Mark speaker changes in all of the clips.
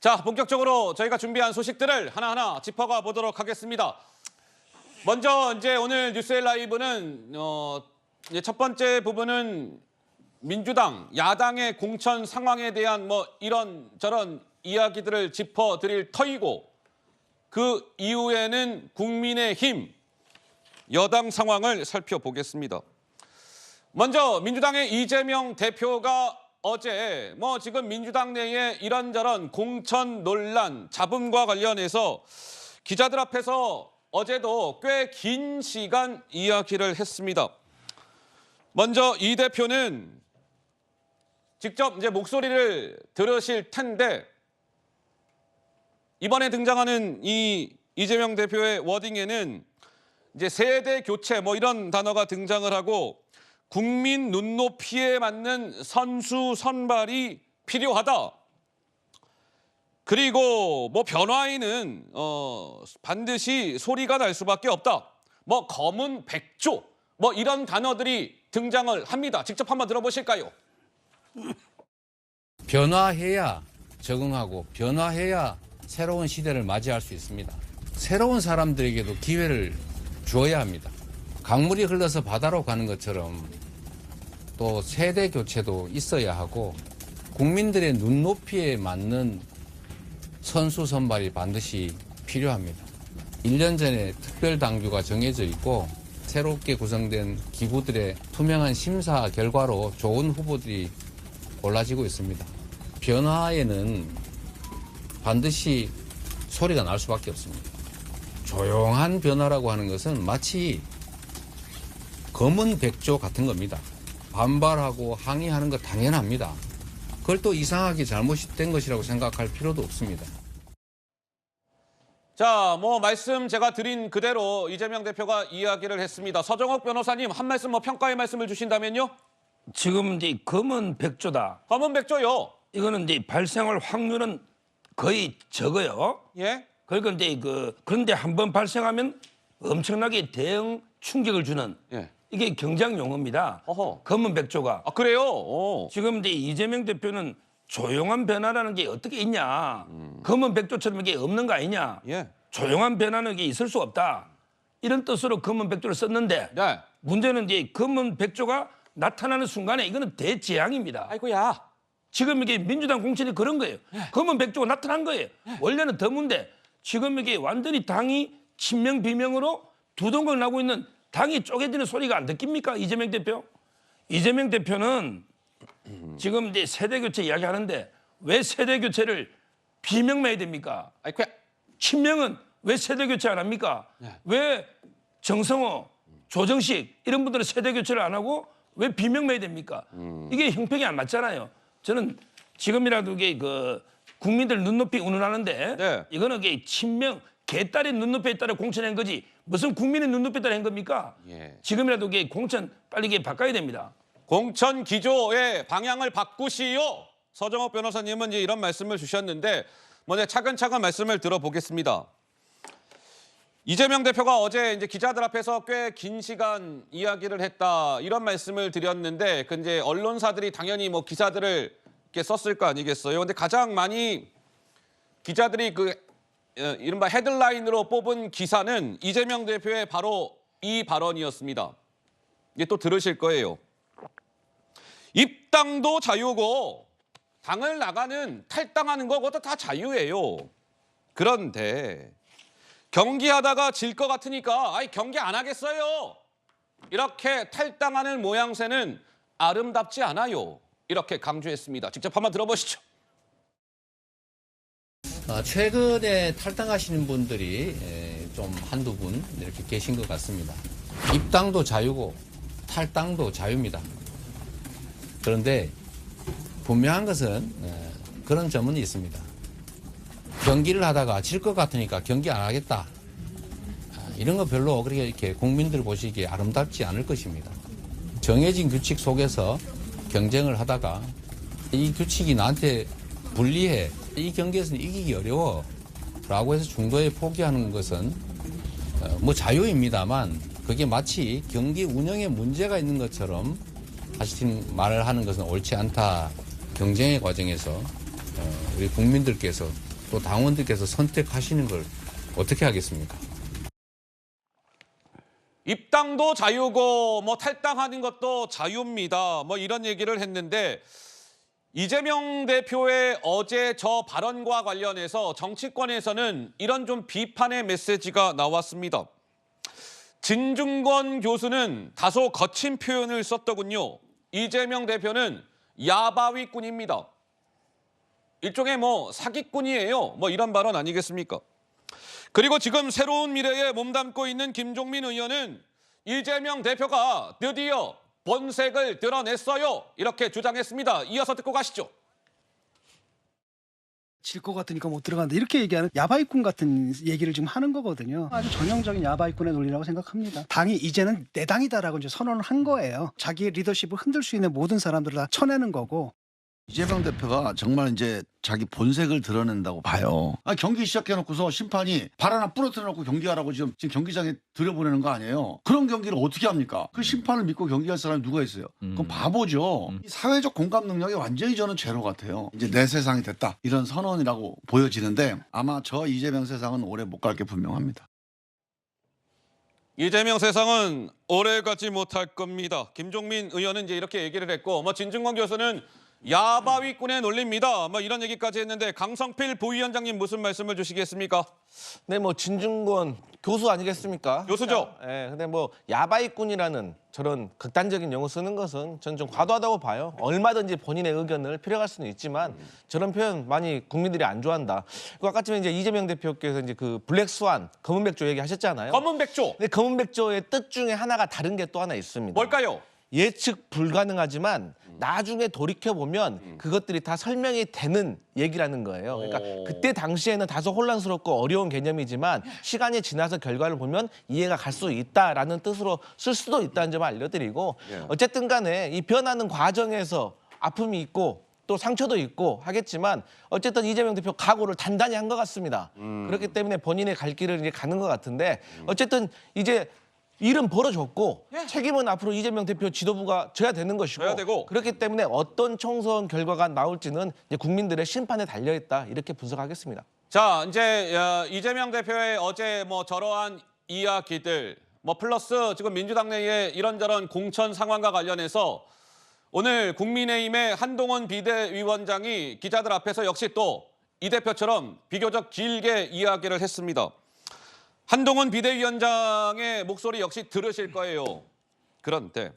Speaker 1: 자, 본격적으로 저희가 준비한 소식들을 하나하나 짚어가 보도록 하겠습니다. 먼저 이제 오늘 뉴스의 라이브는 이제 첫 번째 부분은 민주당, 야당의 공천 상황에 대한 뭐 이런저런 이야기들을 짚어드릴 터이고, 그 이후에는 국민의힘 여당 상황을 살펴보겠습니다. 먼저 민주당의 이재명 대표가 어제 지금 민주당 내에 이런저런 공천 논란, 잡음과 관련해서 기자들 앞에서 어제도 꽤 긴 시간 이야기를 했습니다. 먼저 이 대표는 직접 이제 목소리를 들으실 텐데, 이번에 등장하는 이 이재명 대표의 워딩에는 이제 세대 교체 이런 단어가 등장을 하고, 국민 눈높이에 맞는 선수 선발이 필요하다. 그리고 변화에는 반드시 소리가 날 수밖에 없다. 검은 백조 이런 단어들이 등장을 합니다. 직접 한번 들어보실까요?
Speaker 2: 변화해야 적응하고 변화해야 새로운 시대를 맞이할 수 있습니다. 새로운 사람들에게도 기회를 주어야 합니다. 강물이 흘러서 바다로 가는 것처럼 또 세대 교체도 있어야 하고, 국민들의 눈높이에 맞는 선수 선발이 반드시 필요합니다. 1년 전에 특별당규가 정해져 있고, 새롭게 구성된 기구들의 투명한 심사 결과로 좋은 후보들이 골라지고 있습니다. 변화에는 반드시 소리가 날 수밖에 없습니다. 조용한 변화라고 하는 것은 마치 검은 백조 같은 겁니다. 반발하고 항의하는 거 당연합니다. 그걸 또 이상하게 잘못된 것이라고 생각할 필요도 없습니다.
Speaker 1: 자, 말씀 제가 드린 그대로 이재명 대표가 이야기를 했습니다. 서정옥 변호사님, 한 말씀 평가의 말씀을 주신다면요?
Speaker 3: 지금 이제 검은 백조다.
Speaker 1: 검은 백조요.
Speaker 3: 이거는 이제 발생할 확률은 거의 적어요.
Speaker 1: 예.
Speaker 3: 그러니까 이제 그런데 한번 발생하면 엄청나게 대형 충격을 주는,
Speaker 1: 예.
Speaker 3: 이게 경장 용어입니다.
Speaker 1: 어허.
Speaker 3: 검은 백조가.
Speaker 1: 아, 그래요? 오.
Speaker 3: 지금 이제 이재명 대표는 조용한 변화라는 게 어떻게 있냐. 검은 백조처럼 이게 없는 거 아니냐.
Speaker 1: 예.
Speaker 3: 조용한 변화는 이게 있을 수 없다. 이런 뜻으로 검은 백조를 썼는데,
Speaker 1: 네.
Speaker 3: 문제는 이제 검은 백조가 나타나는 순간에 이거는 대재앙입니다.
Speaker 1: 아이고야.
Speaker 3: 지금 이게 민주당 공천이 그런 거예요. 검은 백조가 나타난 거예요. 원래는 드문데 지금 이게 완전히 당이 친명 비명으로 두동강 나고 있는, 당이 쪼개지는 소리가 안 듣깁니까? 이재명 대표? 이재명 대표는 지금 이제 세대 교체 이야기하는데 왜 세대 교체를 비명만 해야 됩니까?
Speaker 1: 아이고야.
Speaker 3: 친명은 왜 세대 교체 안 합니까? 왜 정성호, 조정식 이런 분들은 세대 교체를 안 하고 왜 비명만 해야 됩니까? 이게 형평이 안 맞잖아요. 저는 지금이라도 이게 국민들 눈높이 운운하는데,
Speaker 1: 네.
Speaker 3: 이거는 이게 친명, 개딸의 눈높이에 따라 공천한 거지 무슨 국민의 눈높이에 따라 한 겁니까?
Speaker 1: 예.
Speaker 3: 지금이라도 이게 공천 빨리 이게 바꿔야 됩니다.
Speaker 1: 공천 기조의 방향을 바꾸시오. 서정옥 변호사님은 이제 이런 말씀을 주셨는데, 먼저 차근차근 말씀을 들어보겠습니다. 이재명 대표가 어제 이제 기자들 앞에서 꽤 긴 시간 이야기를 했다, 이런 말씀을 드렸는데, 이제 언론사들이 당연히 기사들을 이렇게 썼을 거 아니겠어요. 근데 가장 많이 기자들이 이른바 헤드라인으로 뽑은 기사는 이재명 대표의 바로 이 발언이었습니다. 이게 또 들으실 거예요. 입당도 자유고 당을 나가는 탈당하는 거 그것도 다 자유예요. 그런데 경기하다가 질 것 같으니까 경기 안 하겠어요. 이렇게 탈당하는 모양새는 아름답지 않아요. 이렇게 강조했습니다. 직접 한번 들어보시죠.
Speaker 2: 최근에 탈당하시는 분들이 좀 한두 분 이렇게 계신 것 같습니다. 입당도 자유고 탈당도 자유입니다. 그런데 분명한 것은 그런 점은 있습니다. 경기를 하다가 질 것 같으니까 경기 안 하겠다. 이런 거 별로 그렇게 이렇게 국민들 보시기에 아름답지 않을 것입니다. 정해진 규칙 속에서 경쟁을 하다가 이 규칙이 나한테 불리해, 이 경기에서는 이기기 어려워 라고 해서 중도에 포기하는 것은 자유입니다만, 그게 마치 경기 운영에 문제가 있는 것처럼 하시는 말을 하는 것은 옳지 않다. 경쟁의 과정에서 우리 국민들께서 또 당원들께서 선택하시는 걸 어떻게 하겠습니까?
Speaker 1: 입당도 자유고 뭐 탈당하는 것도 자유입니다. 뭐 이런 얘기를 했는데 이재명 대표의 어제 저 발언과 관련해서 정치권에서는 이런 좀 비판의 메시지가 나왔습니다. 진중권 교수는 다소 거친 표현을 썼더군요. 이재명 대표는 야바위꾼입니다. 일종의 뭐 사기꾼이에요. 뭐 이런 발언 아니겠습니까? 그리고 지금 새로운 미래에 몸담고 있는 김종민 의원은 이재명 대표가 드디어 본색을 드러냈어요. 이렇게 주장했습니다. 이어서 듣고 가시죠.
Speaker 4: 질 것 같으니까 못 들어간다 이렇게 얘기하는 야바이꾼 같은 얘기를 지금 하는 거거든요. 아주 전형적인 야바이꾼의 논리라고 생각합니다. 당이 이제는 내 당이다라고 이제 선언을 한 거예요. 자기의 리더십을 흔들 수 있는 모든 사람들을 다 쳐내는 거고.
Speaker 5: 이재명 대표가 정말 이제 자기 본색을 드러낸다고 봐요. 경기 시작해놓고서 심판이 발 하나 부러뜨려놓고 경기하라고 지금 경기장에 들여보내는 거 아니에요. 그런 경기를 어떻게 합니까? 그 심판을 믿고 경기할 사람이 누가 있어요? 그건 바보죠. 이 사회적 공감 능력이 완전히 저는 제로 같아요. 이제 내 세상이 됐다 이런 선언이라고 보여지는데 아마 저 이재명 세상은 오래 못 갈 게 분명합니다.
Speaker 1: 이재명 세상은 오래 가지 못할 겁니다. 김종민 의원은 이제 이렇게 얘기를 했고, 뭐 진중권 교수는 야바위꾼의 논리입니다. 뭐 이런 얘기까지 했는데 강성필 부위원장님 무슨 말씀을 주시겠습니까?
Speaker 6: 네, 뭐 진중권 교수 아니겠습니까?
Speaker 1: 교수죠.
Speaker 6: 예, 근데 뭐 야바이꾼이라는 저런 극단적인 용어 쓰는 것은 저는 좀 과도하다고 봐요. 얼마든지 본인의 의견을 표현할 수는 있지만 저런 표현 많이 국민들이 안 좋아한다. 그 아까 전에 이제 이재명 대표께서 이제 그 블랙스완 검은 백조 얘기하셨잖아요.
Speaker 1: 검은 백조.
Speaker 6: 근데 검은 백조의 뜻 중에 하나가 다른 게 또 하나 있습니다.
Speaker 1: 뭘까요?
Speaker 6: 예측 불가능하지만 나중에 돌이켜보면 그것들이 다 설명이 되는 얘기라는 거예요. 그러니까 그때 당시에는 다소 혼란스럽고 어려운 개념이지만 시간이 지나서 결과를 보면 이해가 갈 수 있다라는 뜻으로 쓸 수도 있다는 점을 알려드리고 어쨌든 간에 이 변하는 과정에서 아픔이 있고 또 상처도 있고 하겠지만 어쨌든 이재명 대표 각오를 단단히 한 것 같습니다. 그렇기 때문에 본인의 갈 길을 이제 가는 것 같은데 어쨌든 이제 일은 벌어졌고 책임은 앞으로 이재명 대표 지도부가 져야 되는 것이고
Speaker 1: 져야 되고.
Speaker 6: 그렇기 때문에 어떤 총선 결과가 나올지는 이제 국민들의 심판에 달려있다 이렇게 분석하겠습니다.
Speaker 1: 자, 이제 이재명 대표의 어제 뭐 저러한 이야기들, 뭐 플러스 지금 민주당 내에 이런저런 공천 상황과 관련해서 오늘 국민의힘의 한동훈 비대위원장이 기자들 앞에서 역시 또 이 대표처럼 비교적 길게 이야기를 했습니다. 한동훈 비대위원장의 목소리 역시 들으실 거예요. 그런데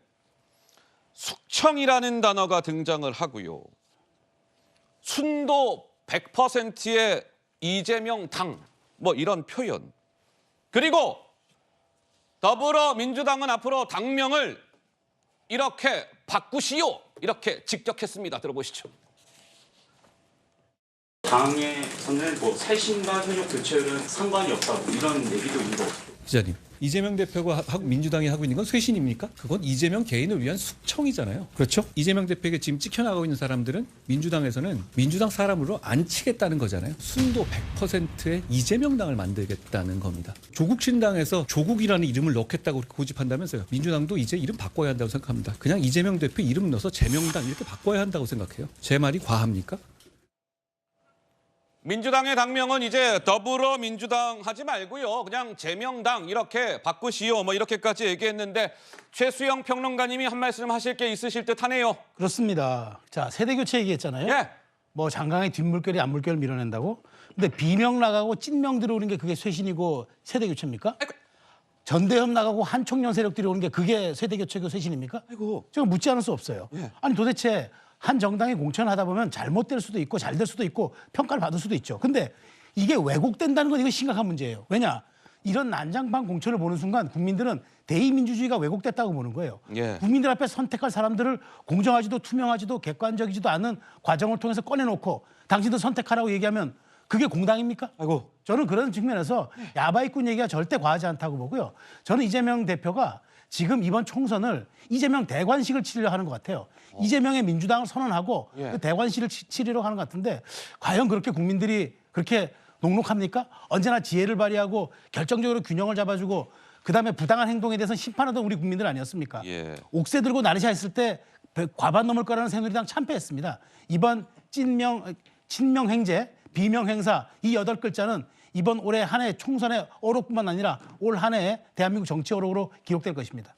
Speaker 1: 숙청이라는 단어가 등장을 하고요. 순도 100%의 이재명 당, 뭐 이런 표현. 그리고 더불어민주당은 앞으로 당명을 이렇게 바꾸시오. 이렇게 직격했습니다. 들어보시죠.
Speaker 7: 당에서는 뭐 쇄신과 현역 교체는 상관이 없다고 이런 얘기도 있는 거 같아요.
Speaker 8: 기자님, 이재명 대표가 민주당이 하고 있는 건 쇄신입니까? 그건 이재명 개인을 위한 숙청이잖아요. 그렇죠? 이재명 대표에게 지금 찍혀나가고 있는 사람들은 민주당에서는 민주당 사람으로 안 치겠다는 거잖아요. 순도 100%의 이재명당을 만들겠다는 겁니다. 조국 신당에서 조국이라는 이름을 넣겠다고 고집한다면서요. 민주당도 이제 이름 바꿔야 한다고 생각합니다. 그냥 이재명 대표 이름 넣어서 재명당 이렇게 바꿔야 한다고 생각해요. 제 말이 과합니까?
Speaker 1: 민주당의 당명은 이제 더불어민주당 하지 말고요. 그냥 재명당 이렇게 바꾸시오. 뭐 이렇게까지 얘기했는데 최수영 평론가님이 한 말씀 하실 게 있으실 듯 하네요.
Speaker 9: 그렇습니다. 자, 세대교체 얘기했잖아요.
Speaker 1: 예.
Speaker 9: 뭐 장강의 뒷물결이 앞물결을 밀어낸다고. 근데 비명 나가고 찐명 들어오는 게 그게 쇄신이고 세대교체입니까? 전대협 나가고 한총련 세력 들어오는 게 그게 세대교체고 쇄신입니까? 제가 묻지 않을 수 없어요. 아니 도대체 한 정당이 공천하다 보면 잘못될 수도 있고 잘 될 수도 있고 평가를 받을 수도 있죠. 근데 이게 왜곡된다는 건 이건 심각한 문제예요. 왜냐? 이런 난장판 공천을 보는 순간 국민들은 대의민주주의가 왜곡됐다고 보는 거예요.
Speaker 1: 예.
Speaker 9: 국민들 앞에 선택할 사람들을 공정하지도 투명하지도 객관적이지도 않은 과정을 통해서 꺼내놓고 당신들 선택하라고 얘기하면 그게 공당입니까?
Speaker 1: 아이고.
Speaker 9: 저는 그런 측면에서 야바이꾼 얘기가 절대 과하지 않다고 보고요. 저는 이재명 대표가 지금 이번 총선을 이재명 대관식을 치르려 하는 것 같아요. 이재명의 민주당을 선언하고 그 대관식을 치르려고 하는 것 같은데 과연 그렇게 국민들이 그렇게 녹록합니까? 언제나 지혜를 발휘하고 결정적으로 균형을 잡아주고 그다음에 부당한 행동에 대해서 심판하던 우리 국민들 아니었습니까?
Speaker 1: 예.
Speaker 9: 옥새 들고 나르샤 했을 때 과반 넘을 거라는 새누리당 참패했습니다. 이번 친명 횡재 비명 행사 이 8글자는 이번 올해 한 해 총선의 어록뿐만 아니라 올 한 해 대한민국 정치 어록으로 기록될 것입니다.